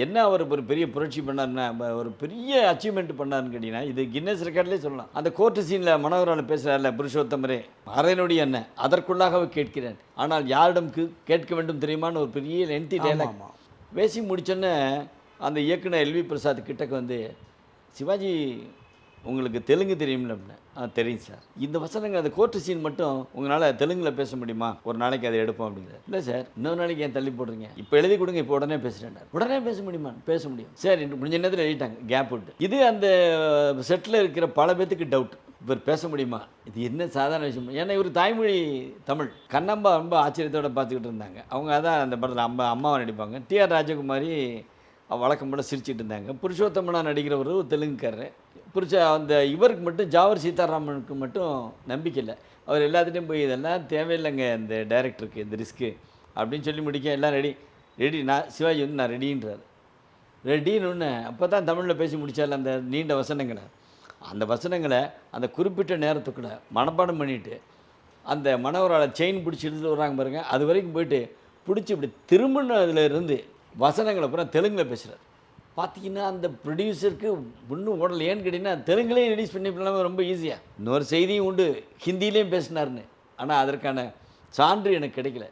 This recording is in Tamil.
என்ன அவர் ஒரு பெரிய புரட்சி பண்ணாருன்னா, ஒரு பெரிய அச்சீவ்மெண்ட் பண்ணாருன்னு கேட்டீங்கன்னா, இது கின்னஸ் ரெக்கார்ட்லேயே சொல்லலாம். அந்த கோர்ட் சீன்ல மனோகரால பேசுறார்ல, புருஷோத்தமரே அரைநொடி என்ன அதற்குள்ளாகவே கேட்கிறேன். ஆனால் யாரிடம் கேட்க வேண்டும் தெரியுமான்னு ஒரு பெரிய லென்த்தி டயலாக் ஆமாமா. பேசி முடிச்சோன்னே, அந்த இயக்குனர் எல்வி பிரசாத் கிட்டக்க வந்து, சிவாஜி உங்களுக்கு தெலுங்கு தெரியும்ல அப்படின்னேன். தெரியும் சார். இந்த வசனங்கள் அந்த கோர்ட் சீன் மட்டும் உங்களால தெலுங்குல பேச முடியுமா? ஒரு நாளைக்கு அதை எடுப்போம் அப்படிங்கிறார். இல்ல சார், இன்னொரு நாளைக்கு ஏன் தள்ளி போடுறீங்க? இப்ப எழுதி கொடுங்க, இப்ப உடனே பேசுறேன்டார். உடனே பேச முடியுமா? பேச முடியும். சரி, முடிஞ்ச நேரத்துல எழுதிட்டாங்க, கேப் விட்டு. இது அந்த செட்ல இருக்கிற பல பேத்துக்கு டவுட். இவர் பேச முடியுமா? இது என்ன சாதாரண விஷயம்? ஏன்னா இவர் தாய்மொழி தமிழ். கண்ணம்மா ரொம்ப ஆச்சரியத்தோட பார்த்துக்கிட்டு இருந்தாங்க. அவங்க அதான் அந்த படத்தில் அம்மாவை நடிப்பாங்க. டிஆர் ராஜகுமாரி வழக்கம் போல சிரிச்சிட்டு இருந்தாங்க. புருஷோத்தமனா நடிக்கிறவர் ஒரு தெலுங்குக்காரரு. அந்த இவருக்கு மட்டும் ஜாவர் சீதாராமனுக்கு மட்டும் நம்பிக்கை இல்லை. அவர் எல்லாத்துட்டையும் போய் இதெல்லாம் தேவையில்லைங்க இந்த டைரக்டருக்கு இந்த ரிஸ்க்கு அப்படின்னு சொல்லி முடிக்க எல்லாம் ரெடி நான் சிவாஜி வந்து நான் ரெடின்றார். ரெடின்னு ஒன்று அப்போ தான் தமிழில் பேசி முடித்தால அந்த நீண்ட வசனங்களை அந்த வசனங்களை அந்த குறிப்பிட்ட நேரத்துக்குள்ள மனப்பாடம் பண்ணிவிட்டு அந்த மனவரால் செயின் பிடிச்சி எடுத்துகிட்டு வர்றாங்க பாருங்கள். அது வரைக்கும் போயிட்டு பிடிச்சி இப்படி திரும்பினதுல இருந்து வசனங்களை பூரா தெலுங்கில் பேசுகிறார். பார்த்தீங்கன்னா அந்த ப்ரொடியூசருக்கு ஒன்றும் ஓடலை. ஏன்னு கேட்டிங்கன்னா தெலுங்குலேயும் ரிலீஸ் பண்ணி பண்ணாமல் ரொம்ப ஈஸியாக இன்னொரு செய்தியும் உண்டு, ஹிந்திலேயும் பேசினார்னு. ஆனால் அதற்கான சான்று எனக்கு கிடைக்கல.